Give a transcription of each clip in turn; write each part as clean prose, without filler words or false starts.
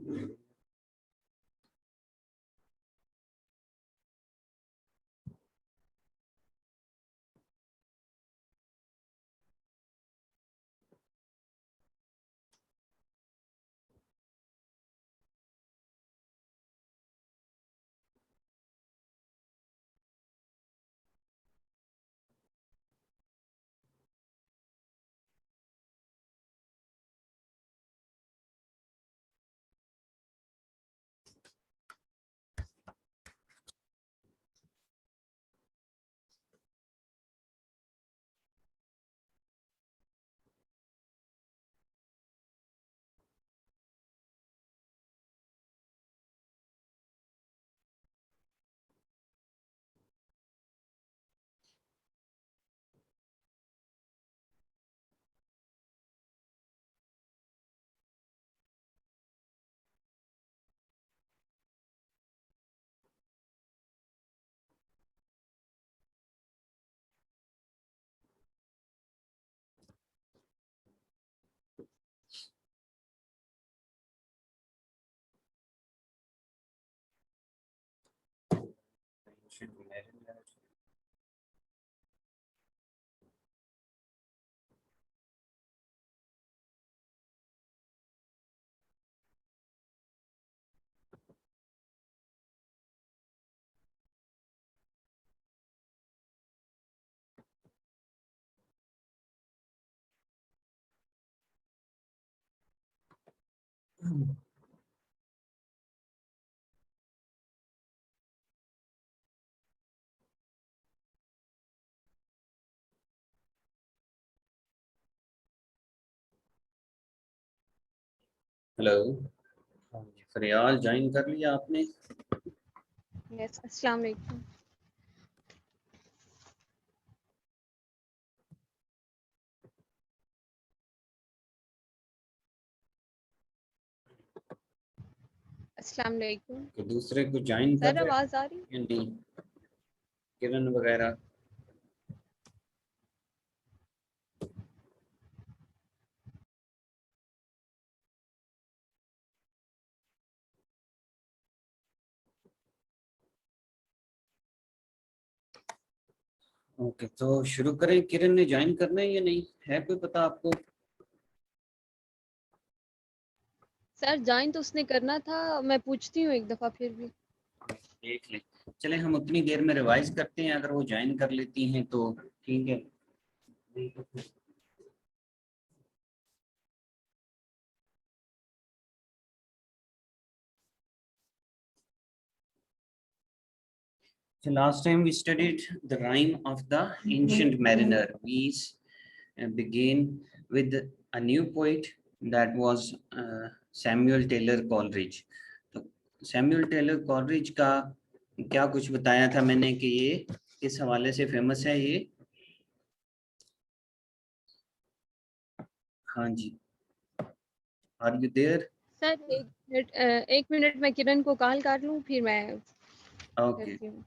Hello फरियाल, join कर लिया आपने? यस, अस्सलाम वालेकुम। अस्सलाम वालेकुम। कि दूसरे को ज्वाइन कर सर रहे आवाज आ रही? हैं? नहीं, किरण वगैरह। ओके, तो शुरू करें। किरण ने ज्वाइन करना है या नहीं, है कोई पता आपको? सर ज्वाइन तो उसने करना था, मैं पूछती हूँ एक दफा फिर भी। देख लें। चले, हम उतनी देर में रिवाइज करते हैं, अगर वो ज्वाइन कर लेती हैं तो ठीक है। So last time we studied the rhyme of the Ancient Mariner. We began with a new poet that was Samuel Taylor Coleridge. तो सैमुअल टेलर कॉलरिज का क्या कुछ बताया था मैंने कि ये किस हवाले से फेमस है ये? हाँ जी, आर यू देयर? सर एक मिनट मैं किरण को कॉल कर लूँ, फिर मैं ओके। करती हूँ।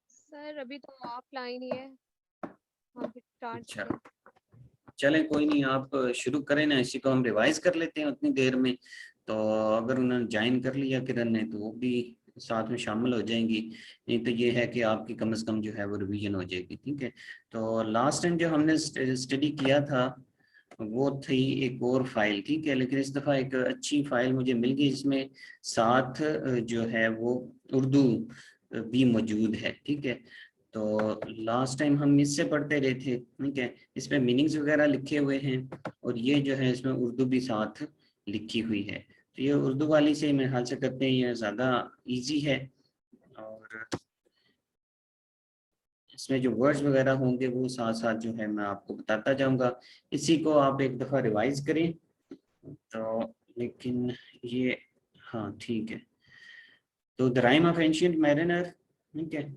सर अभी तो ऑफलाइन ही है, हम फिर स्टार्ट अच्छा, करें। चलें कोई नहीं, आप शुरू करें ना, इसी को हम रिवाइज कर लेते हैं उतनी देर में। तो अगर उन्होंने ज्वाइन कर लिया किरण ने, तो वो भी साथ में शामिल हो जाएंगी, नहीं तो ये है कि आपकी कम से कम जो है वो रिवीजन हो जाएगी। ठीक है, तो लास्ट टाइम जो हमने स्टडी किया था वो थी एक और फाइल। ठीक है, लेकिन इस दफ़ा एक अच्छी फाइल मुझे मिल गई जिसमें साथ जो है वो उर्दू भी मौजूद है। ठीक है, तो लास्ट टाइम हम इससे पढ़ते रहे थे। ठीक है, इसमें मीनिंग्स वगैरह लिखे हुए हैं और ये जो है इसमें उर्दू भी साथ लिखी हुई है। तो ये उर्दू वाली से मेरे ख्याल से करते हैं, ये ज़्यादा इजी है और इसमें जो वर्ड्स वगैरह होंगे वो साथ साथ जो है मैं आपको बताता जाऊंगा। इसी को आप एक दफ़ा रिवाइज करें। तो लेकिन ये, हाँ ठीक है, तो the rime of ancient mariner. ठीक है,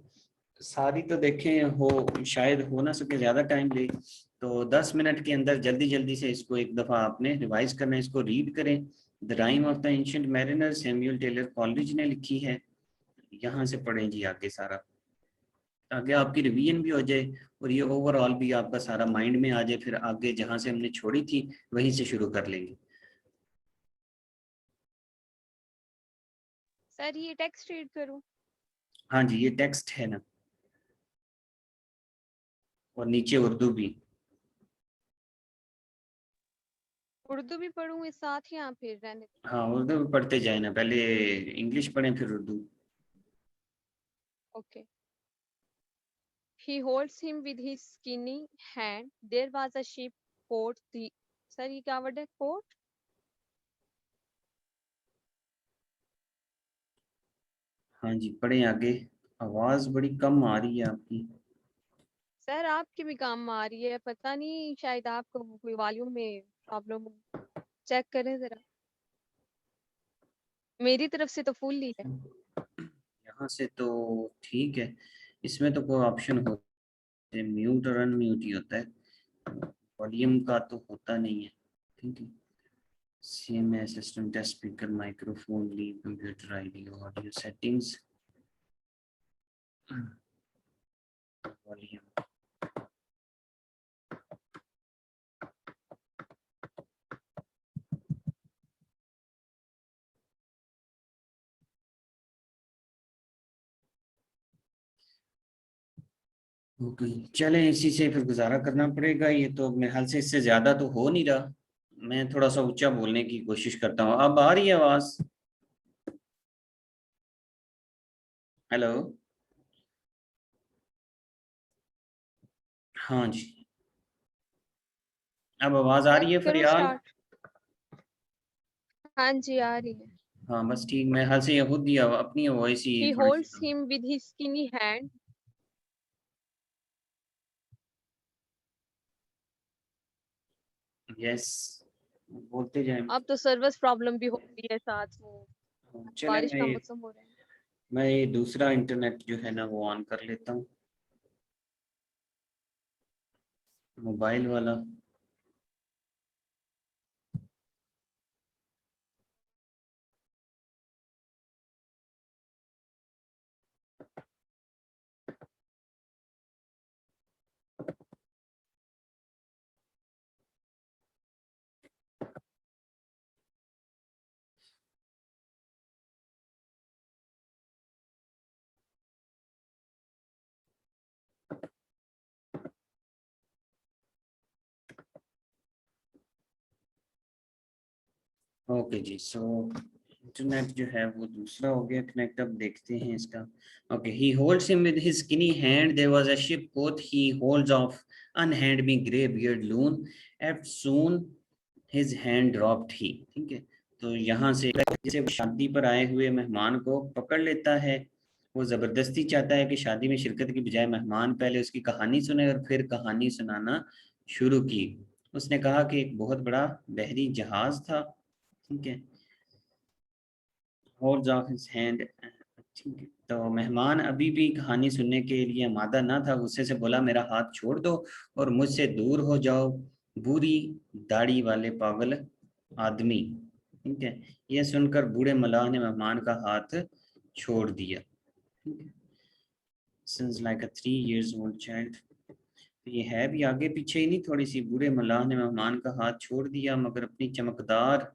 सारी तो देखें हो शायद हो ना सके, ज़्यादा टाइम ले, तो 10 मिनट के अंदर जल्दी जल्दी से इसको एक दफ़ा आपने रिवाइज करना है, इसको रीड करें। The rime of the ancient mariner Samuel Taylor Coleridge ने लिखी है। यहाँ से पढ़ें जी आगे सारा, ताकि आपकी रिवीजन भी हो जाए और ये ओवरऑल भी आपका सारा माइंड में आ जाए, फिर आगे जहाँ से हमने छोड़ी थी वहीं से शुरू कर लेंगे। सर ये टेक्स्ट रीड करूं? हाँ जी, ये टेक्स्ट है ना, और नीचे उर्दू भी। उर्दू भी पढ़ूं इस साथ या फिर रहने दूं? हाँ, उर्दू भी पढ़ते जाए ना, पहले इंग्लिश पढ़ें फिर Urdu. Okay. He holds him with his skinny hand. There was a sheep cote. The sir ये क्या वर्ड है? कोट? हाँ जी, पढ़ें आगे, आवाज़ बड़ी कम आ रही है आपकी। सर आपकी भी काम आ रही है, पता नहीं शायद आपको कोई वॉल्यूम में प्रॉब्लम हो। चेक करें जरा। मेरी तरफ से तो फुल ही है। यहाँ से तो ठीक है, इसमें तो कोई ऑप्शन होता है, म्यूट और अनम्यूट ही होता है, वॉल्यूम का तो होता नहीं है। ठीक है, CMS system test speaker microphone leave computer ID audio settings volume. Okay, चलें इसी से फिर गुजारा करना पड़ेगा, ये तो मेरे ख्याल से इससे ज्यादा तो हो नहीं रहा। मैं थोड़ा सा ऊंचा बोलने की कोशिश करता हूँ, अब आ रही है आवाज? हेलो, हाँ जी, अब आवाज आ सर रही है करूं फरियाल? स्टार्ट? हाँ जी आ रही है। हाँ बस ठीक, मेरे ख्याल से ये खुद ही अपनी वॉइस ही He थोड़ी सी holds him with his skinny hand. Yes, बोलते जाए। अब तो सर्विस प्रॉब्लम भी हो रही है साथ वो। चले, बारिश का मौसम हो रहा है। मैं ये दूसरा इंटरनेट जो है ना वो ऑन कर लेता हूँ, मोबाइल वाला। ओके जी, सो इंटरनेट जो है वो दूसरा हो गया कनेक्ट, अब देखते हैं इसका। Okay, he holds him with his skinny hand, there was a ship quoth he holds off unhand me grey beard loon eftsoons his hand dropped he. ठीक है, तो यहाँ से जैसे वो शादी पर आए हुए मेहमान को पकड़ लेता है, वो ज़बरदस्ती चाहता है कि शादी में शिरकत की बजाय मेहमान पहले उसकी कहानी सुने और फिर कहानी सुनाना शुरू की। उसने कहा कि एक बहुत बड़ा बहरी जहाज था। ठीक है, होल्ड्स ऑफ हिज हैंड। ठीक है, तो मेहमान अभी भी कहानी सुनने के लिए आमादा ना था, गुस्से से बोला मेरा हाथ छोड़ दो और मुझसे दूर हो जाओ, बुरी दाढ़ी वाले पागल आदमी। ठीक है, यह सुनकर बूढ़े मलाह ने मेहमान का हाथ छोड़ दिया। ठीक है, सिंस लाइक अ 3 years old child। तो ये है भी आगे पीछे ही नहीं, थोड़ी सी। बूढ़े मलाह ने मेहमान का हाथ छोड़ दिया मगर अपनी चमकदार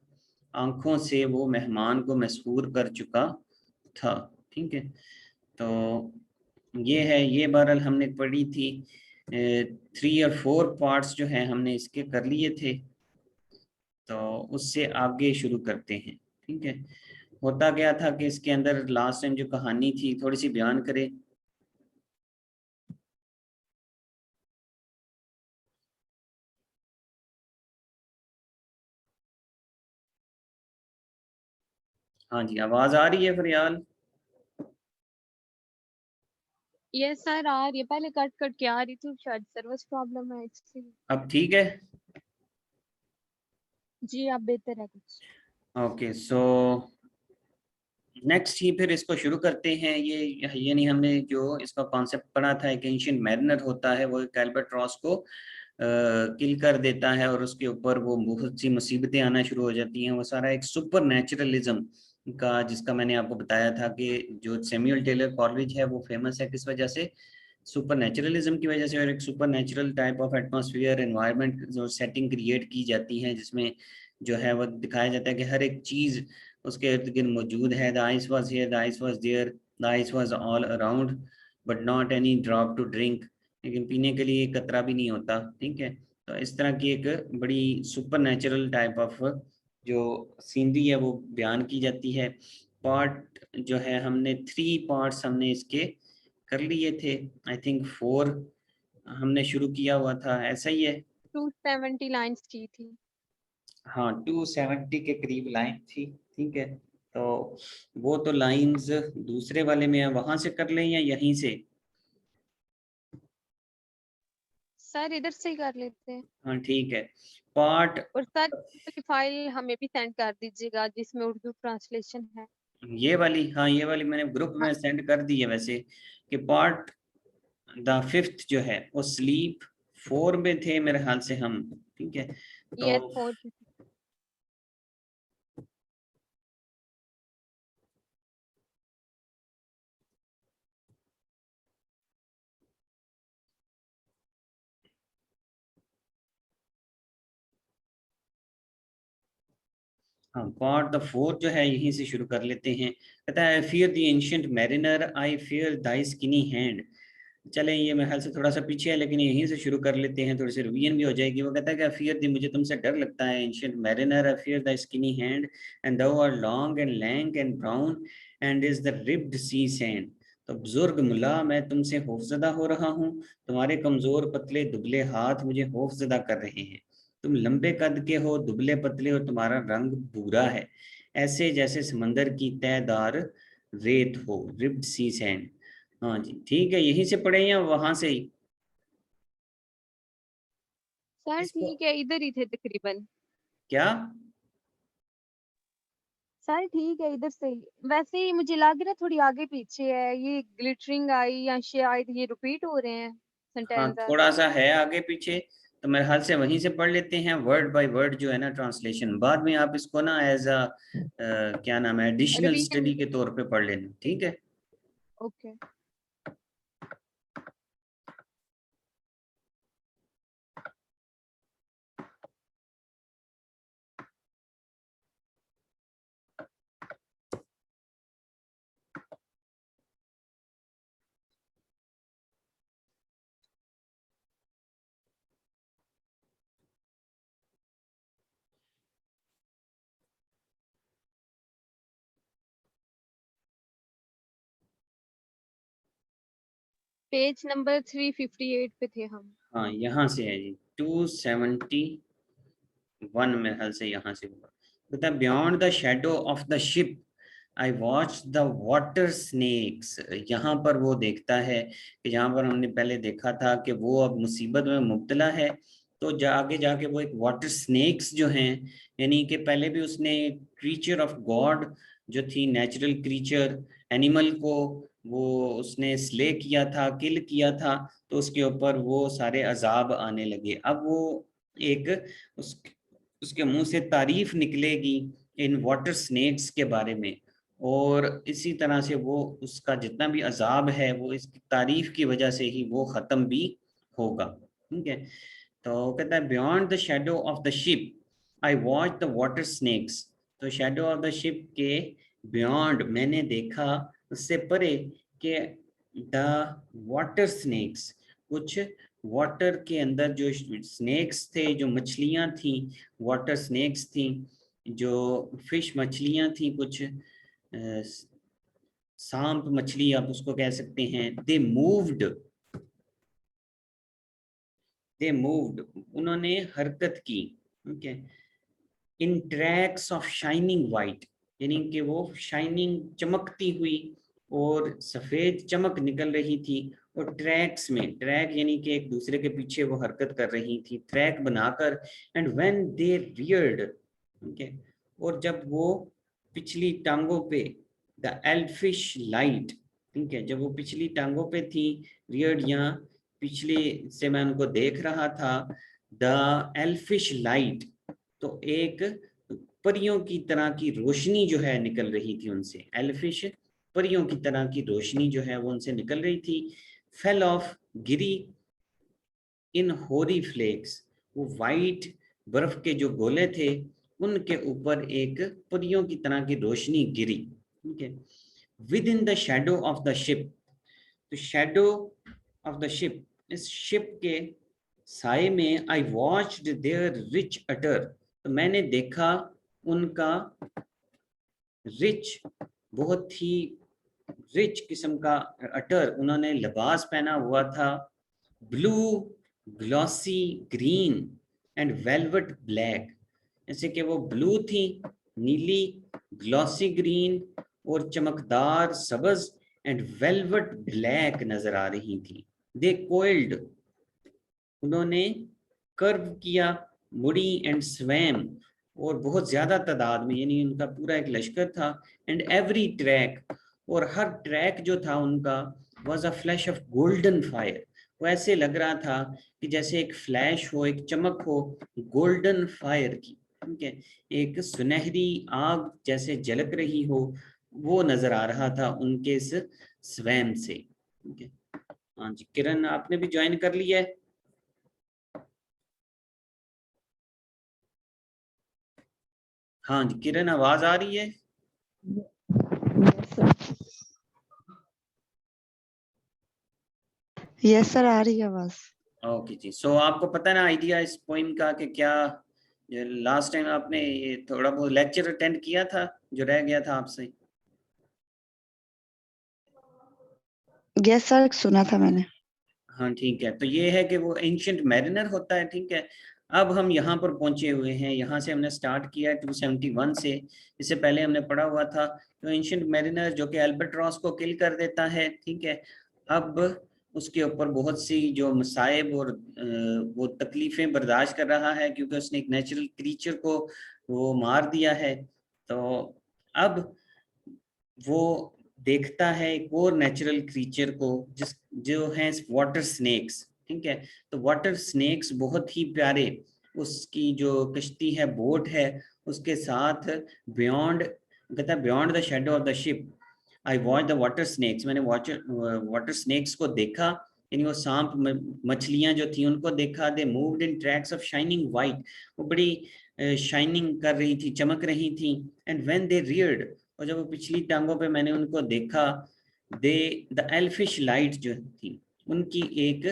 आंखों से वो मेहमान को मशहूर कर चुका था। ठीक है, तो ये है, ये बहरहाल हमने पढ़ी थी। 3 और 4 पार्ट्स जो हैं हमने इसके कर लिए थे, तो उससे आगे शुरू करते हैं। ठीक है, होता गया था कि इसके अंदर लास्ट टाइम जो कहानी थी थोड़ी सी बयान करें। हाँ जी, आवाज आ रही है फरियाल? यस सर आ रही है, पहले कट कट के आ रही थी, शायद सर्विस प्रॉब्लम है इसलिए। अब ठीक है? जी आप बेहतर है कुछ। ओके, सो नेक्स्ट ही फिर इसको शुरू करते हैं। ये नहीं, हमने जो इसका कॉन्सेप्ट पढ़ा था, एक एंशिएंट मैरिनर होता है, वो एक एल्बाट्रॉस को किल कर देता है और उसके ऊपर वो बहुत सी मुसीबतें आना शुरू हो जाती हैं। वो सारा एक सुपर नेचुरलिज्म का, जिसका मैंने आपको बताया था कि जो सैमुअल टेलर कॉलेज है वो फेमस है किस वजह से, सुपर नेचुरलिज्म की वजह से। और एक super natural type of atmosphere environment जो सेटिंग क्रिएट की जाती है, जिसमें जो है वो दिखाया जाता है कि हर एक चीज़ उसके इर्द गिर्द मौजूद है। The ice was here, the ice was there, the ice was all around, but not any drop to drink, लेकिन पीने के लिए एक कतरा भी नहीं होता। ठीक है, तो इस तरह की एक बड़ी सुपर नेचुरल टाइप ऑफ जो सीनरी है वो बयान की जाती है। पार्ट जो है, हमने 3 पार्ट्स हमने इसके कर लिए थे। आई थिंक 4 हमने शुरू किया हुआ था, ऐसा ही है। 270 लाइंस की थी। हाँ, 270 के करीब लाइन थी। ठीक है, तो वो तो लाइंस दूसरे वाले में है, वहां से कर लें या यहीं से? सर इधर से ही कर लेते हैं। हाँ ठीक है, पार्ट और सर की फाइल हमें भी सेंड कर दीजिएगा जिसमें उर्दू ट्रांसलेशन है। ये वाली, हाँ ये वाली मैंने ग्रुप हाँ, में सेंड कर दी है वैसे, कि पार्ट द 5th जो है वो स्लीप 4 में थे मेरे ख्याल से हम। ठीक है, तो यस 4। हाँ, पार्ट द 4 जो है यहीं से शुरू कर लेते हैं। कहता है, fear the ancient mariner, I fear Dai skinny hand. चलें, ये मेरे ख्याल से थोड़ा सा पीछे है, लेकिन यहीं से शुरू कर लेते हैं, थोड़ी सी रिवीजन भी हो जाएगी। वो कहता है कि फियर दी, मुझे तुमसे डर लगता है, ancient mariner, fear the skinny hand, and thou are long and lank and brown, and is the ribbed sea sand. तो बुजुर्ग मुला, मैं तुमसे खौफजदा हो रहा हूँ, तुम्हारे कमजोर पतले दुबले हाथ मुझे खौफजदा कर रहे हैं। तुम लंबे कद के हो, दुबले पतले, और तुम्हारा रंग भूरा है, ऐसे जैसे समंदर की तयदार रेत हो, रिब्ड सी सैंड। हाँ जी, ठीक है, यहीं से पढ़े या वहां से ही? सर इसको ठीक है, इधर ही थे तकरीबन। क्या? सर ठीक है, इधर से ही। वैसे ही मुझे लग रहा है थोड़ी आगे पीछे है, ये ग्लिटरिंग आई या शायद ये रिपीट हो रहे हैं हाँ, सेंटेंस। थोड़ा सा है आगे पीछे, तो मेरे हाल से वहीं से पढ़ लेते हैं, वर्ड बाय वर्ड जो है ना ट्रांसलेशन। बाद में आप इसको ना एज अ क्या नाम है, एडिशनल रिवीजन। स्टडी के तौर पे पढ़ लेना। ठीक है, ओके। पेज नंबर 358 पे थे हम। हाँ यहाँ से है जी, 271 मेरे ख्याल से यहाँ से होगा। बता, beyond the shadow of the ship I watch the water snakes. यहाँ पर वो देखता है कि जहाँ पर हमने पहले देखा था कि वो अब मुसीबत में मुब्तला है, तो आगे जाके वो एक वाटर स्नेक्स जो हैं, यानी कि पहले भी उसने क्रीचर ऑफ गॉड जो थी, नेचुरल क्रीचर, एनिमल को वो उसने स्ले किया था, किल किया था, तो उसके ऊपर वो सारे अजाब आने लगे। अब वो एक उस उसके मुंह से तारीफ निकलेगी इन वाटर स्नेक्स के बारे में, और इसी तरह से वो उसका जितना भी अजाब है वो इसकी तारीफ की वजह से ही वो ख़त्म भी होगा। ठीक है, तो कहता है, beyond the shadow of the ship I watch the water snakes. तो शेडो ऑफ द शिप के बियॉन्ड मैंने देखा उससे परे कि द वाटर स्नेक्स, कुछ वाटर के अंदर जो स्नेक्स थे, जो मछलियां थी, वाटर स्नेक्स थी, जो फिश मछलियां थी, कुछ सांप मछली आप उसको कह सकते हैं, दे मूव्ड, उन्होंने हरकत की, ठीक है, इन ट्रैक्स ऑफ शाइनिंग वाइट, यानी कि वो शाइनिंग चमकती हुई और सफेद चमक निकल रही थी, और ट्रैक्स में, ट्रैक यानी कि एक दूसरे के पीछे वो हरकत कर रही थी, ट्रैक बनाकर, एंड व्हेन दे रियर्ड, ठीक है, और जब वो पिछली टांगों पे, द एल्फिश लाइट, ठीक है, जब वो पिछली टांगों पे थी, रियर्ड यहाँ पिछले से मैं उनको देख रहा था, द एल्फिश लाइट, तो एक परियों की तरह की रोशनी जो है निकल रही थी उनसे, एल्फिश परियों की तरह की रोशनी जो है वो उनसे निकल रही थी, फेल ऑफ, गिरी, इन होरी फ्लेक्स, वो वाइट बर्फ के जो गोले थे उनके ऊपर एक परियों की तरह की रोशनी गिरी, ठीक है, with in the shadow of the ship, तो शेडो ऑफ द शिप, इस शिप के साए में, आई वॉच्ड देयर रिच अटर, तो मैंने देखा उनका रिच, बहुत ही रिच किस्म का अटर, उन्होंने लिबास पहना हुआ था, blue, glossy green and velvet black, जैसे कि वो ब्लू थी, नीली, ग्लॉसी ग्रीन और चमकदार सब्ज, एंड वेलवेट ब्लैक नजर आ रही थी, दे कोइल्ड, उन्होंने कर्व किया, मुड़ी, एंड स्वैम, और बहुत ज्यादा तादाद में, यानी उनका पूरा एक लश्कर था, एंड एवरी ट्रैक, और हर ट्रैक जो था उनका, was a flash of golden fire, वो ऐसे लग रहा था कि जैसे एक फ्लैश हो, एक चमक हो गोल्डन फायर की, ठीक है, एक सुनहरी आग जैसे झलक रही हो, वो नजर आ रहा था उनके इस स्वैम से, ठीक है। हाँ जी किरण, आपने भी ज्वाइन कर लिया है? हाँ जी किरण, आवाज आ रही है? यस सर, आ रही है आवाज। ओके जी, सो आपको पता है ना आइडिया इस पोइम का कि क्या, लास्ट टाइम आपने ये थोड़ा बहुत लेक्चर अटेंड किया था जो रह गया था आपसे? यस सर, सुना था मैंने। हाँ ठीक है, तो ये है कि वो एंशिएंट मैरिनर होता है, ठीक है। अब हम यहाँ पर पहुंचे हुए हैं, यहाँ से हमने स्टार्ट किया है 271 से, इससे पहले हमने पढ़ा हुआ था तो एंशिएंट मैरिनर जो कि अल्बाट्रॉस को किल कर देता है, ठीक है। अब उसके ऊपर बहुत सी जो मसाइब और वो तकलीफें बर्दाश्त कर रहा है, क्योंकि उसने एक नेचुरल क्रीचर को वो मार दिया है। तो अब वो देखता है एक और नेचुरल क्रीचर को, जिस जो है वाटर स्नेक्स, ठीक है। तो वाटर स्नेक्स बहुत ही प्यारे, उसकी जो कश्ती है, बोट है, उसके साथ बियॉन्ड, कहता है beyond the shadow of the ship I watch the water snakes, मैंने वाटर स्नेक्स को देखा, यानी वो सांप मछलियां जो थी उनको देखा, they moved in tracks of shining white, वो बड़ी शाइनिंग कर रही थी, चमक रही थी, एंड व्हेन दे रियर्ड, और जब वो पिछली टांगों पे मैंने उनको देखा, दे द एल्फिश लाइट जो थी, उनकी एक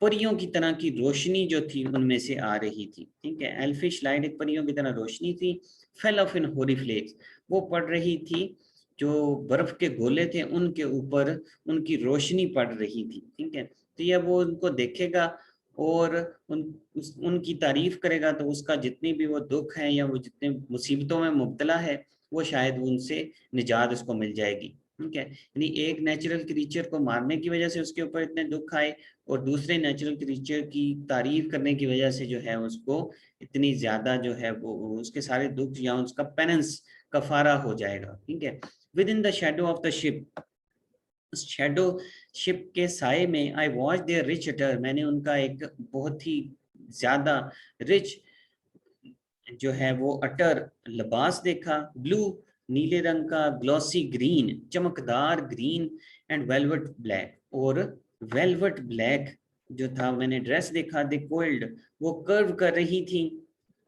परियों की तरह की रोशनी जो थी उनमें से आ रही थी, ठीक है। एल्फिश लाइट एक परियों की तरह रोशनी थी, फेल ऑफ इन होरी फ्लेक्स, वो पड़ रही थी, जो बर्फ के गोले थे उनके ऊपर उनकी रोशनी पड़ रही थी, ठीक है। तो ये वो उनको देखेगा और उनकी तारीफ करेगा, तो उसका जितनी भी वो दुख है या वो जितने मुसीबतों में मुब्तला है, वो शायद उनसे निजात उसको मिल जाएगी, ठीक है। यानी एक नेचुरल क्रीचर को मारने की वजह से उसके ऊपर इतने दुख आए, और दूसरे नेचुरल क्रीचर की तारीफ करने की वजह से जो है उसको इतनी ज्यादा जो है वो उसके सारे दुख या उसका पेनेंस कफारा हो जाएगा, ठीक है। With in the shadow of the ship, shadow ship के साए में, आई वॉच देयर रिच अटर, मैंने उनका एक बहुत ही ज्यादा रिच जो है वो अटर लिबास देखा, ब्लू, नीले रंग का, ग्लॉसी ग्रीन, चमकदार ग्रीन, एंड वेलवेट ब्लैक, और वेलवेट ब्लैक जो था मैंने ड्रेस देखा, दे कोल्ड, वो कर्व कर रही थी,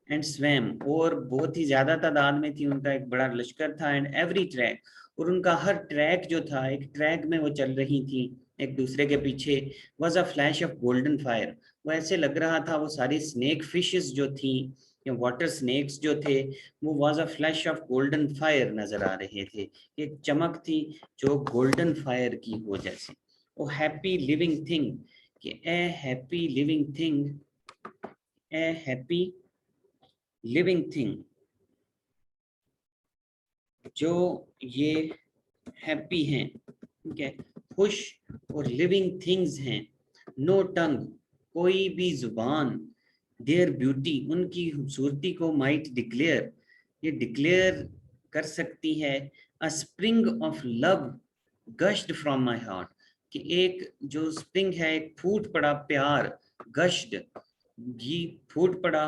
एंड स्वैम, और बहुत ही ज्यादा तादाद में थी, उनका एक बड़ा लश्कर था। एंड एवरी ट्रैक, और उनका हर ट्रैक जो था, एक ट्रैक में वो चल रही थी एक दूसरे के पीछे, was a flash of golden fire. वो ऐसे लग रहा था वो सारी स्नेक फिशेस जो थी या वाटर स्नेक्स जो थे, वो was a flash of golden fire नजर आ रहे थे। एक चमक थी जो गोल्डन फायर की हो जैसी। ओ हैप्पी लिविंग थिंग, कि ए हैप्पी लिविंग थिंग, ए हैप्पी लिविंग थिंग, जो ये हैप्पी हैं, ठीक है, खुश और लिविंग थिंग्स हैं। नो टंग, कोई भी जुबान, देयर ब्यूटी, उनकी खूबसूरती को माइट डिक्लेयर, ये डिक्लेयर कर सकती है। A spring of love gushed from my heart, कि एक जो स्प्रिंग है, एक फूट पड़ा प्यार, गश्ड, ये फूट पड़ा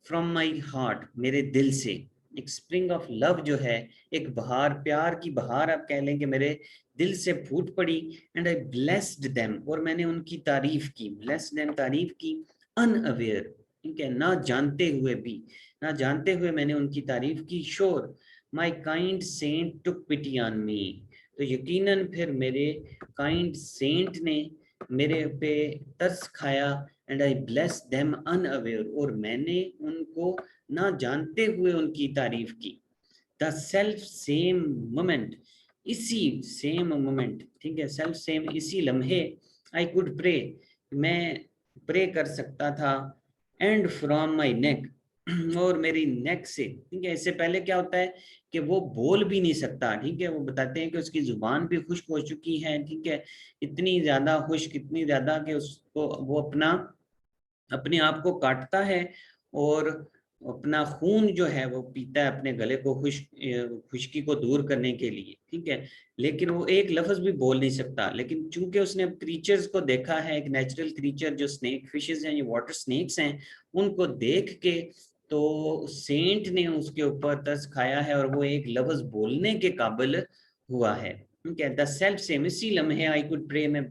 फ्रॉम माई हार्ट, मेरे दिल से। एक स्प्रिंग ऑफ लव जो है, एक बहार, प्यार की बहार आप कह लें, कि मेरे दिल से फूट पड़ी। एंड आई ब्लेस्ड देम, और मैंने उनकी तारीफ की, ब्लेस्ड देम, तारीफ की, अनअवेयर, ठीक है, ना जानते हुए भी, ना जानते हुए मैंने उनकी तारीफ की। Sure my kind saint took pity on me, तो यकीनन फिर मेरे काइंड सेंट ने मेरे पे तरस खाया। And I bless them unaware, और मैंने उनको ना जानते हुए उनकी तारीफ की। द सेल्फ सेम मोमेंट, इसी सेम मोमेंट, ठीक है, सेल्फ सेम, इसी लम्हे, आई कुड प्रे, मैं प्रे कर सकता था। एंड फ्रॉम माई नेक, और मेरी नेक से, ठीक है, इससे पहले क्या होता है कि वो बोल भी नहीं सकता, ठीक है, वो बताते हैं कि उसकी जुबान भी खुश्क हो चुकी है, ठीक है, इतनी ज्यादा खुश्क, इतनी ज्यादा कि उसको वो अपने आप को काटता है, और अपना खून जो है वो पीता है अपने गले को खुश्की को दूर करने के लिए, ठीक है, लेकिन वो एक लफ्ज भी बोल नहीं सकता। लेकिन चूंकि उसने क्रीचर्स को देखा है, एक नेचुरल क्रीचर जो स्नेक फिशेस हैं, ये वाटर स्नेक्स हैं, उनको देख के तो सेंट ने उसके ऊपर तरस खाया है, और वो एक लफ्ज बोलने के काबिल हुआ है, ठीक है। द सेल्फ सेम, इसी लम्हे आई कुड प्रे, मैं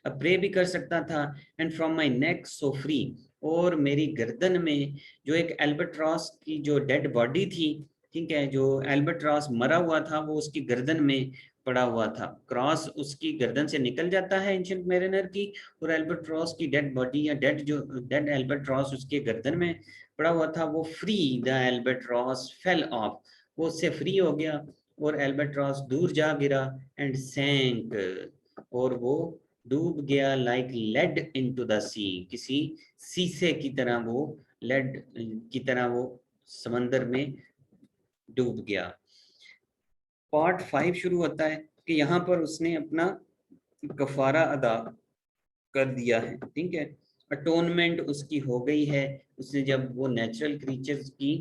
प्रे भी कर सकता था। And from my neck so free, और मेरी गर्दन में जो एक एल्बेट्रॉस की जो डेड बॉडी थी, ठीक है, जो एल्बेट्रॉस मरा हुआ था, वो उसकी गर्दन में पड़ा हुआ था। क्रॉस उसकी गर्दन से निकल जाता है एंशिएंट मैरिनर की, और एल्बेट्रॉस की डेड बॉडी या डेड एल्बेट्रॉस उसके गर्दन में पड़ा हुआ था। वो free, the albatross fell off, वो उससे फ्री हो गया, और एल्बेट्रॉस दूर जा गिरा। एंड सैंक, और वो डूब गया, लाइक लेड इनटू द सी, किसी शीशे की तरह, वो लेड की तरह वो समंदर में डूब गया। पार्ट 5 शुरू होता है कि यहाँ पर उसने अपना कफारा अदा कर दिया है, ठीक है, अटोनमेंट उसकी हो गई है। उसने जब वो नेचुरल क्रीचर्स की,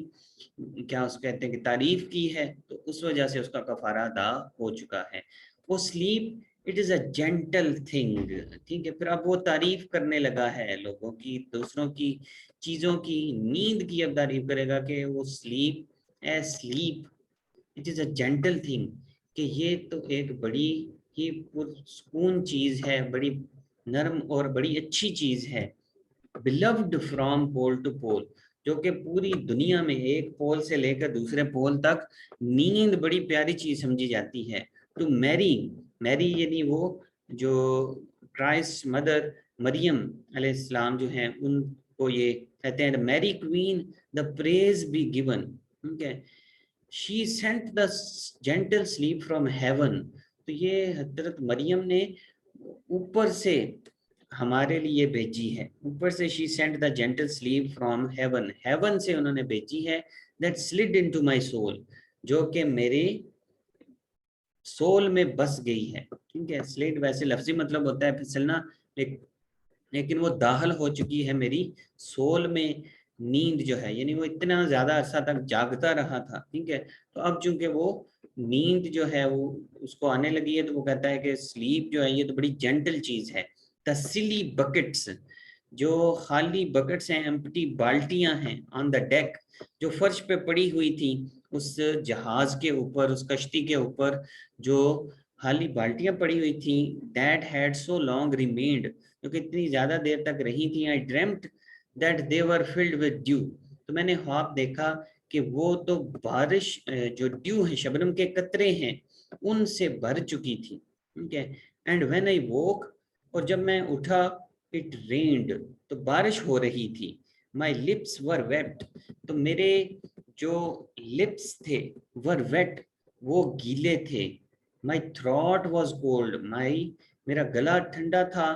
क्या उसको कहते हैं कि तारीफ की है, तो उस वजह से उसका कफारा अदा हो चुका है। वो sleep, it is a gentle thing, ठीक है, फिर अब वो तारीफ करने लगा है लोगों की, दूसरों की, चीजों की, नींद की अब तारीफ करेगा कि वो sleep, A sleep, it is a gentle thing, कि ये तो एक बड़ी ही पुरसकून चीज है, बड़ी नरम और बड़ी अच्छी चीज है। बिलव्ड फ्रॉम पोल टू पोल, जो कि पूरी दुनिया में एक पोल से लेकर दूसरे पोल तक नींद बड़ी प्यारी चीज समझी जाती है। टू मैरी, मैरी यानी वो जो क्राइस्ट मदर मरियम अलैहिस्सलाम जो है, उनको ये कहते हैं Mary queen, the praise be given, ठीक है, she sent the gentle sleep from heaven, तो ये हजरत मरियम ने ऊपर से हमारे लिए भेजी है, ऊपर से she sent the gentle sleep from heaven, heaven से उन्होंने भेजी है। That slid into my soul, जो कि मेरे सोल में बस गई है, ठीक है, स्लिड वैसे लफ्जी मतलब होता है फिसलना, लेकिन वो दाखिल हो चुकी है मेरी सोल में। नींद जो है, यानी वो इतना ज्यादा अरसा तक जागता रहा था, ठीक है, तो अब चूंकि वो नींद जो है वो उसको आने लगी है, तो वो कहता है कि स्लीप जो है ये तो बड़ी जेंटल चीज है। द सिली बकेट्स, जो खाली बकेट्स हैं, एम्प्टी बाल्टियां हैं, ऑन द डेक, जो फर्श पे पड़ी हुई थी उस जहाज के ऊपर, उस कश्ती के ऊपर, जो खाली बाल्टियां पड़ी हुई थी, that had so long remained, जो कि इतनी ज्यादा देर तक रही थी। I dreamt that they were filled with dew, तो मैंने ख्वाब देखा कि वो तो बारिश जो ड्यू है, शबनम के कतरे हैं, उनसे भर चुकी थी। ठीक है। एंड व्हेन आई वोक, और जब मैं उठा, इट रेन्ड, तो बारिश हो रही थी। माई लिप्स वर वेट, तो मेरे जो लिप्स थे वर वेट, वो गीले थे। माई थ्रॉट वॉज कोल्ड, मेरा गला ठंडा था।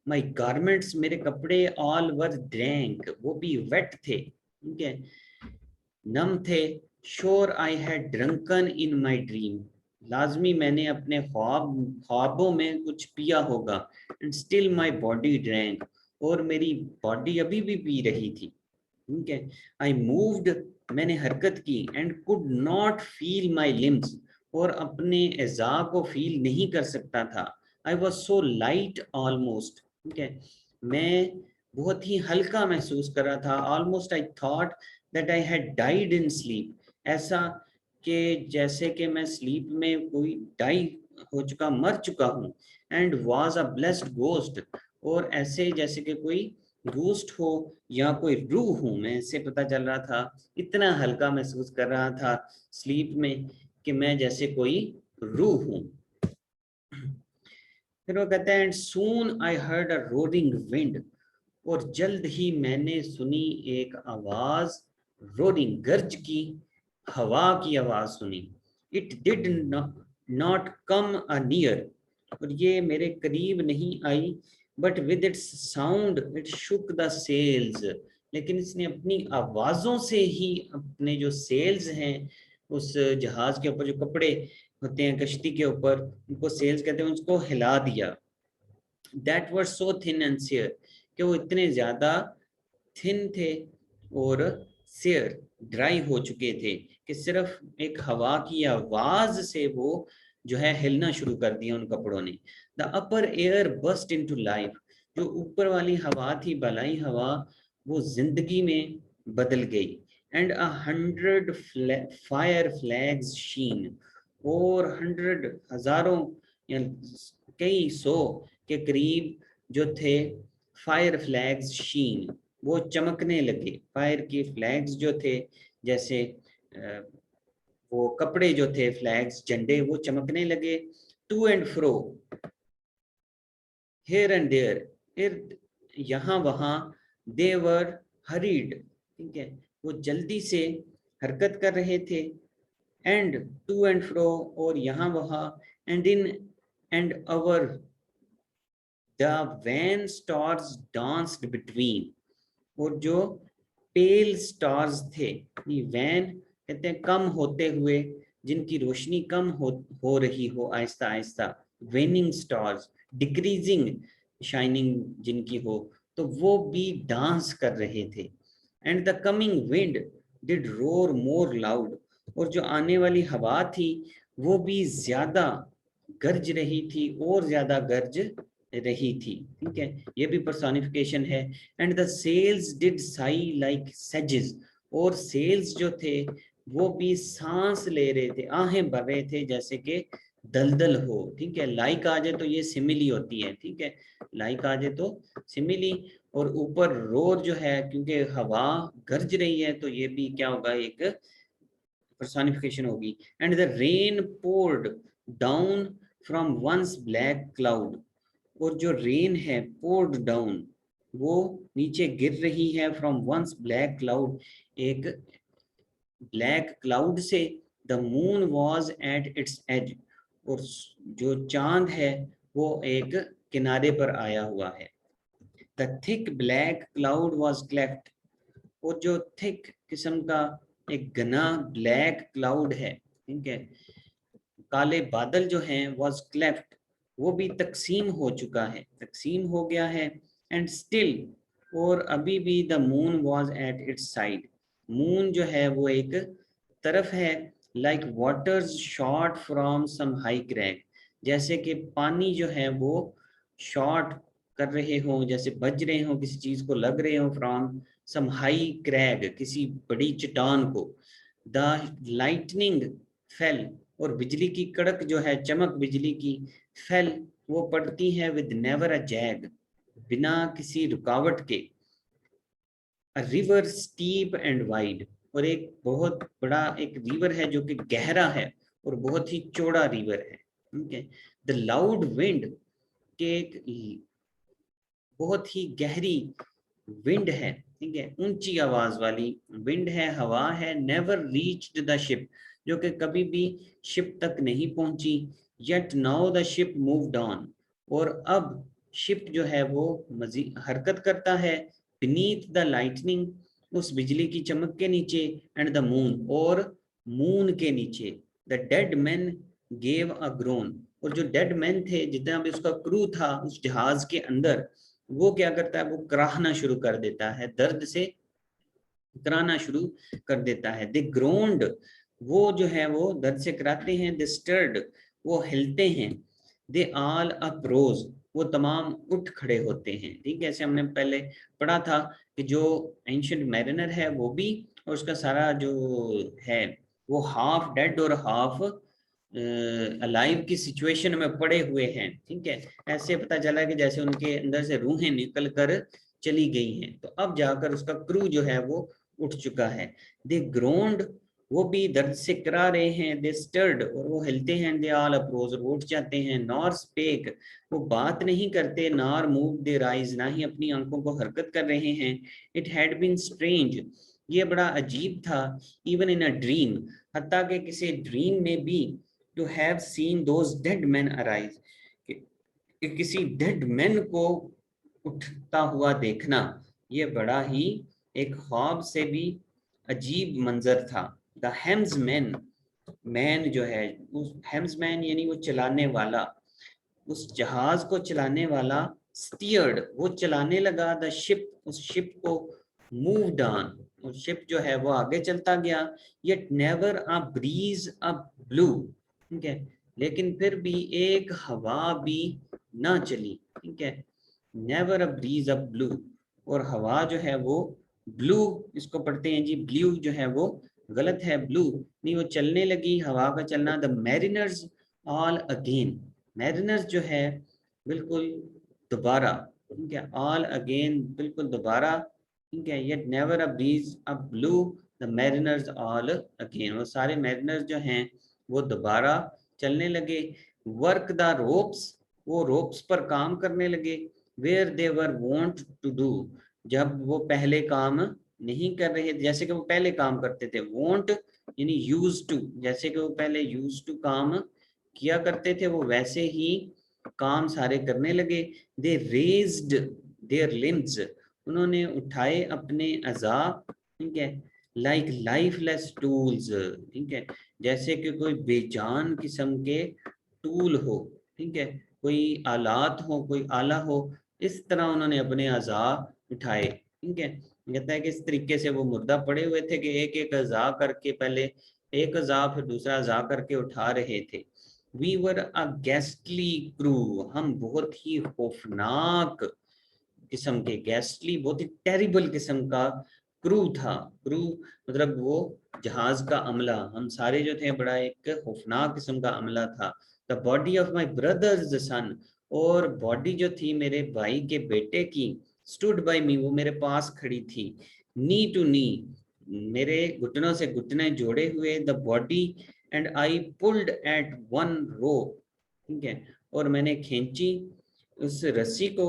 माई गारमेंट्स, मेरे कपड़े, ऑल वर ड्रैंक, वो भी वेट थे। ठीक है, नम थे। Sure I had drunken in my dream, लाजमी मैंने अपने ख्वाबों में कुछ पिया होगा। And still my body drank, और मेरी बॉडी अभी भी पी रही थी। ठीक है। आई मूव्ड, मैंने हरकत की। And could not feel my limbs, और अपने एज़ा को फील नहीं कर सकता था। I was so light almost, ठीक है, मैं बहुत ही हल्का महसूस कर रहा था। Almost I thought that I had died in sleep, ऐसा कि जैसे कि मैं स्लीप में कोई डाई हो चुका, मर चुका हूँ। And was a blessed ghost, और ऐसे जैसे कि कोई घोस्ट हो या कोई रूह हूं, मैं इससे पता चल रहा था। इतना हल्का महसूस कर रहा था स्लीप में कि मैं जैसे कोई रूह हूं। फिर वो कहते हैं, and soon I heard a roaring wind, और जल्द ही मैंने सुनी एक आवाज, रोरिंग, गर्ज की, हवा की आवाज सुनी। It did not come anear, और ये मेरे करीब नहीं आई। But with its sound it shook the sails, लेकिन इसने अपनी आवाजों से ही अपने जो सेल्स हैं उस जहाज के ऊपर, जो कपड़े होते हैं कश्ती के ऊपर, उनको सेल्स कहते हैं, उसको हिला दिया। That were so thin and share, कि वो इतने ज्यादा थिन थे और सेयर, ड्राई हो चुके थे, कि सिर्फ एक हवा की आवाज से वो जो है हिलना शुरू कर दिया उन कपड़ों ने। The upper air burst into life, जो ऊपर वाली हवा थी, बलाई हवा, वो जिंदगी में बदल गई। एंड 100 फायर फ्लैग्स शीन, और 100 हजारों या कई सौ के करीब जो थे फायर फ्लैग्स शीन, वो चमकने लगे। फायर के फ्लैग्स जो थे, जैसे वो कपड़े जो थे, फ्लैग्स, झंडे, वो चमकने लगे। To and fro, here and there, यहाँ वहाँ, देवर हरीड, ठीक है, वो जल्दी से हरकत कर रहे थे। एंड टू एंड फ्रो, और यहाँ वहाँ, and in and out the wan stars danced between, और जो पेल स्टार्स थे, वैन कहते हैं कम होते हुए, जिनकी रोशनी कम हो रही हो Aahista Aahista, वेनिंग stars, decreasing shining जिनकी हो, तो वो भी डांस कर रहे थे। And the coming wind did roar more loud, और जो आने वाली हवा थी वो भी ज्यादा गरज रही थी, और ज्यादा गरज रही थी। ठीक है, ये भी पर्सोनिफिकेशन है। And the sails did sigh like सेजेस, और सेल्स जो थे वो भी सांस ले रहे थे, आहें भर रहे थे, जैसे कि दलदल हो। ठीक है, लाइक आ जाए तो ये सिमिली होती है। ठीक है, लाइक आ जाए तो सिमिली, और ऊपर रोर जो है, क्योंकि हवा गरज रही है, तो ये भी क्या होगा, एक personification होगी। And the rain poured down from one black cloud, और जो रेन है, पोर्ड डाउन, वो नीचे गिर रही है, फ्रॉम वंस ब्लैक क्लाउड, एक ब्लैक क्लाउड से। The moon was at its edge, और जो चांद है वो एक किनारे पर आया हुआ है। The thick black cloud was cleft, और जो थिक किस्म का एक घना ब्लैक क्लाउड है, ठीक है, काले बादल जो हैं, वॉज क्लेफ्ट, वो भी तकसीम हो चुका है, तकसीम हो गया है। एंड स्टिल, और अभी भी, the moon was at its side, moon जो है वो एक तरफ है। Like waters shot from some high crag, जैसे कि पानी जो है वो शॉट कर रहे हो, जैसे बज रहे हो, किसी चीज को लग रहे हो, फ्रॉम सम हाई क्रैग, किसी बड़ी चट्टान को। द लाइटनिंग फेल, और बिजली की कड़क जो है, चमक बिजली की, फेल, वो पड़ती है, विद नेवर अ जैग, बिना किसी रुकावट के। A river steep and wide, और एक बहुत बड़ा एक रिवर है जो कि गहरा है और बहुत ही चौड़ा रिवर है। ठीक है, द लाउड विंड, के एक बहुत ही गहरी विंड है, ठीक है, ऊंची आवाज वाली विंड है, हवा है, नेवर रीच्ड द शिप, जो कि कभी भी शिप तक नहीं पहुंची, yet now the ship moved on, और अब शिप जो है वो मजीद हरकत करता है, बीनीथ द लाइटनिंग, उस बिजली की चमक के नीचे, एंड द मून, और मून के नीचे, the dead man gave a grown, और जो डेड मैन थे, जितना भी उसका क्रू था उस जहाज के अंदर, वो क्या करता है, वो कराहना शुरू कर देता है, दर्द से कराना शुरू कर देता है। दे ग्रोन्ड, वो जो है वो दर्द से कराते हैं, दे स्टर्ड, वो हिलते हैं, दे ऑल अप्रोज, वो तमाम उठ खड़े होते हैं। ठीक है, ऐसे हमने पहले पढ़ा था कि जो एंशिएंट मैरिनर है वो भी, और उसका सारा जो है वो हाफ डेड और हाफ अलाइव की सिचुएशन में पड़े हुए हैं। ठीक है, ऐसे पता चला कि जैसे उनके अंदर से रूहें निकल कर चली गई हैं। तो अब जाकर उसका क्रू जो है वो उठ चुका है। दे ग्रोन्ड, वो भी दर्द से करा रहे हैं, दे स्टर्ड, और वो हिलते हैं, दे ऑल अप्रोज, और उठ जाते हैं, नॉर स्पेक, वो बात नहीं करते, नॉर मूव देयर आइज, ना ही अपनी आंखों को हरकत कर रहे हैं। इट हैड बीन स्ट्रेंज, ये बड़ा अजीब था, इवन इन अ ड्रीम, हत्ता कि किसी ड्रीम में भी, to have seen those dead men arise, कि किसी डेड मैन को उठता हुआ देखना, ये बड़ा ही एक ख्वाब से भी अजीब मंजर था। द हेम्समैन, मैन जो है, उस हेम्समैन यानी वो चलाने वाला, उस जहाज को चलाने वाला, स्टीयर्ड, वो चलाने लगा, द शिप, उस शिप को, मूव डाउन, उस शिप जो है वो आगे चलता गया, yet never a breeze up blue, ठीक है, लेकिन फिर भी एक हवा भी ना चली। ठीक है, never a breeze up blue, और हवा जो है वो ब्लू, इसको पढ़ते हैं जी ब्लू, जो है वो गलत है, ब्लू नहीं, वो चलने लगी, हवा का चलना। The mariners all again, mariners जो है बिल्कुल दोबारा, ठीक है, ऑल अगेन बिल्कुल दोबारा, ठीक है, yet never a breeze up blew, the mariners all again, वो सारे मैरिनर्स जो हैं वो दोबारा चलने लगे। वर्क द रोप्स, वो रोप्स पर काम करने लगे। Where they were wont to do, जब वो पहले काम नहीं कर रहे, जैसे कि वो पहले काम करते थे, वॉन्ट यानी यूज टू, जैसे कि वो पहले यूज टू काम किया करते थे, वो वैसे ही काम सारे करने लगे। दे रेज्ड देयर लिम्स, उन्होंने उठाए अपने अज़ा, ठीक है, लाइक लाइफलेस टूल्स, ठीक है, जैसे कि कोई बेजान किस्म के टूल हो, ठीक है, कोई आलात हो, कोई आला हो, इस तरह उन्होंने अपने अज़ा उठाए। ठीक है, कहता है कि इस तरीके से वो मुर्दा पड़े हुए थे कि एक एक अज़ा करके, पहले एक अज़ा फिर दूसरा अज़ा करके उठा रहे थे। वी वर अ गेस्टली क्रू, हम बहुत ही खौफनाक किस्म के, गेस्टली बहुत ही टेरिबल किस्म का क्रू था। क्रू मतलब वो जहाज का अमला, हम सारे जो थे बड़ा एक खौफनाक किस्म का अमला था। The body of my brother's son, और बॉडी जो थी मेरे भाई के बेटे की, स्टूड बाय मी, वो मेरे पास खड़ी थी, नी टू नी, मेरे घुटनों से घुटने जोड़े हुए, the body, and I pulled at one rope, ठीक है, और मैंने खींची उस रस्सी को,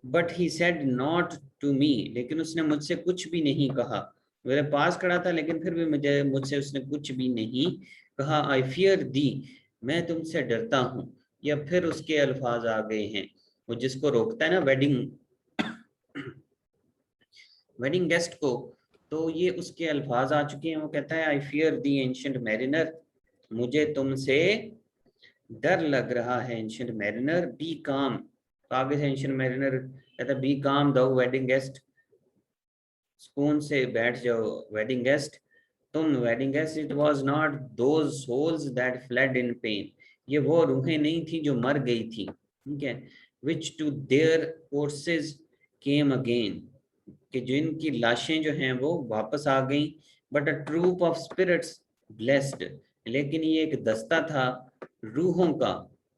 but he said nought to me, लेकिन उसने मुझसे कुछ भी नहीं कहा, मेरे पास खड़ा था लेकिन फिर भी मुझसे उसने कुछ भी नहीं कहा। आई फियर दी, मैं तुमसे डरता हूँ, या फिर उसके अल्फाज आ गए हैं, वो जिसको रोकता है ना वेडिंग वेडिंग गेस्ट को, तो ये उसके अल्फाज आ चुके हैं। वो कहता है I fear the ancient mariner, मुझे तुमसे डर लग रहा है एंशिएंट मैरिनर, बी काम, तो आगे से एंशिएंट मैरिनर कहता है बी काम दो वेडिंग गेस्ट, सुकून से बैठ जाओ वेडिंग गेस्ट, तुम wedding guest, it was not those souls that fled in pain, ये वो रूहें नहीं थी जो मर गई थी, ठीक है, which to their corses came again, कि जिनकी लाशें जो हैं वो वापस आ गई, but a troop of spirits blest, लेकिन ये एक दस्ता था रूहों का,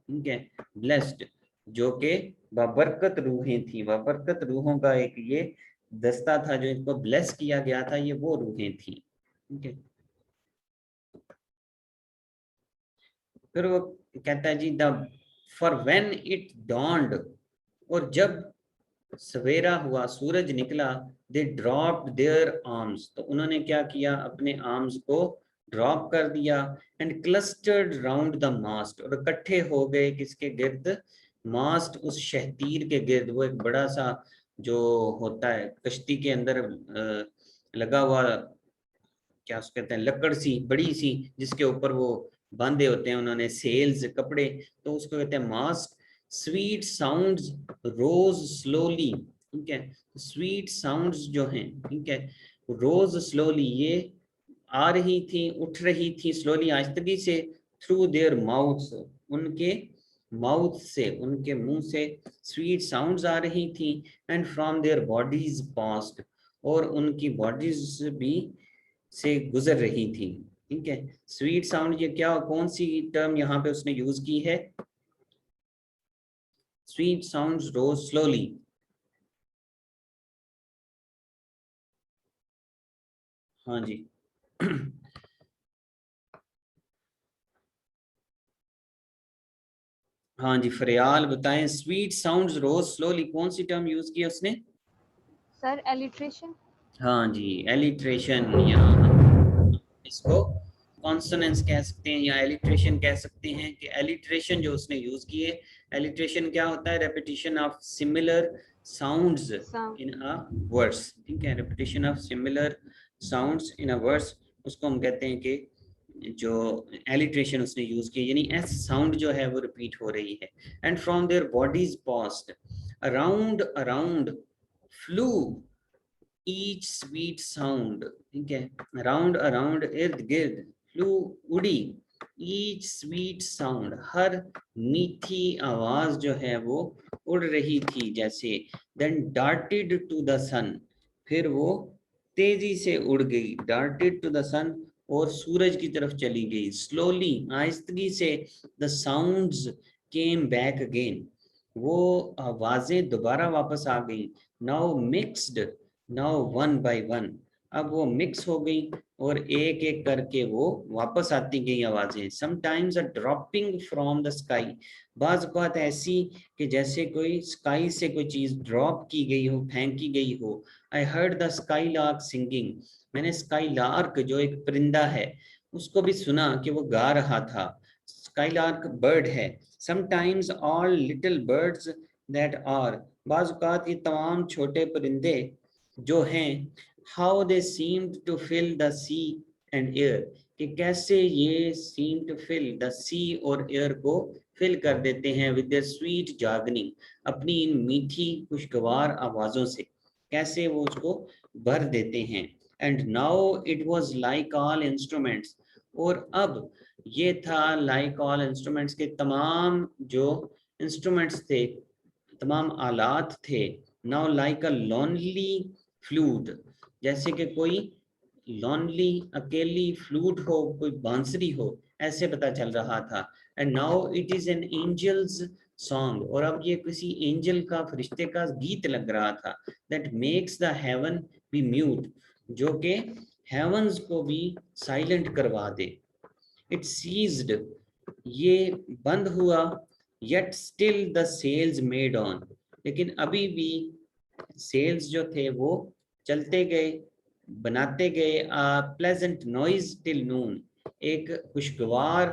ठीक है, ब्लेस्ड, जो कि बाबरकत रूहें थी, बाबरकत रूहों का एक ये दस्ता था जो इनको ब्लेस किया गया था, ये वो रूहें थी। ठीक है, फिर वो कहता है जी the for when it dawned, और जब सवेरा हुआ, सूरज निकला, दे ड्रॉप्ड देयर आर्म्स, तो उन्होंने क्या किया, अपने आर्म्स को ड्रॉप कर दिया, एंड क्लस्टर्ड राउंड द मास्ट, और इकट्ठे हो गए किसके गिर्द, मास्ट उस शहतीर के गिर्द। वो एक बड़ा सा जो होता है कश्ती के अंदर लगा हुआ, क्या उसको कहते हैं, लकड़ सी बड़ी सी, जिसके ऊपर वो बांधे होते हैं उन्होंने सेल्स, कपड़े, तो उसको कहते हैं मास्ट। स्वीट साउंड्स रोज स्लोली, ठीक है, स्वीट साउंड्स जो हैं, ठीक है, रोज स्लोली, ये आ रही थी, उठ रही थी स्लोली, आहिस्तगी से, थ्रू देयर माउथ्स, उनके माउथ से, उनके मुंह से स्वीट साउंड्स आ रही थी, and from their bodies past, और उनकी बॉडीज भी से गुजर रही थी। ठीक है, स्वीट साउंड, ये क्या, कौन सी टर्म यहाँ पे उसने यूज की है, स्वीट साउंड्स रोज स्लोली। हाँ जी हाँ जी, फरियाल बताएं, स्वीट साउंड्स रोज स्लोली, कौन सी टर्म यूज की है उसने? Sir alliteration. हाँ जी, एलिट्रेशन, या इसको कॉन्सोनेंस कह सकते हैं या एलिट्रेशन कह सकते हैं, कि एलिट्रेशन जो उसने यूज की है, एलिट्रेशन क्या होता है, repetition of similar sounds in a words. ठीक है, repetition of similar sounds in a words, उसको हम कहते हैं कि जो एलिट्रेशन उसने यूज की, यानी एस साउंड जो है वो रिपीट हो रही है। And from their bodies past around around flu each sweet sound, ठीक है, अराउंड अराउंड, इर्द गिर्द, फ्लू उड़ी, ईच स्वीट साउंड, हर मीठी आवाज जो है वो उड़ रही थी जैसे, देन डार्टेड टू द सन, फिर वो तेजी से उड़ गई, डार्टेड टू द सन, और सूरज की तरफ चली गई, स्लोली, आहिस्तगी से, the sounds came back again, वो आवाजें दोबारा वापस आ गई, now mixed, now one by one, अब वो मिक्स हो गई और एक एक करके वो वापस आती गई आवाजें। Sometimes a dropping from the sky, बाज बात ऐसी कि जैसे कोई स्काई से कोई चीज ड्रॉप की गई हो, फेंकी गई हो। I heard the sky lark singing, मैंने स्काई लार्क जो एक परिंदा है उसको भी सुना कि वो गा रहा था। स्काई लार्क बर्ड है। Sometimes all little birds that are, बाज़ ये तमाम छोटे परिंदे जो हैं, how they seemed to fill the sea and air, कि कैसे ये seem to fill the sea और एयर को फिल कर देते हैं विद देयर स्वीट जागनिंग, अपनी इन मीठी खुशगवार आवाज़ों से कैसे वो उसको भर देते हैं। And now it was like all instruments, और अब ये था लाइक ऑल इंस्ट्रूमेंट्स के तमाम जो इंस्ट्रूमेंट्स थे, तमाम आलात थे। नाउ लाइक अ लॉनली फ्लूट, जैसे कि कोई लॉनली अकेली फ्लूट हो, कोई बांसुरी हो, ऐसे पता चल रहा था। And now it is an angel's song, और अब ये किसी एंजल का, फरिश्ते का गीत लग रहा था। That makes the heaven be mute, जो कि हेवंस को भी साइलेंट करवा दे। इट सीज्ड, ये बंद हुआ, yet still the sails made on, लेकिन अभी भी सेल्स जो थे वो चलते गए, बनाते गए। प्लेजेंट नॉइज टिल नून, एक खुशगवार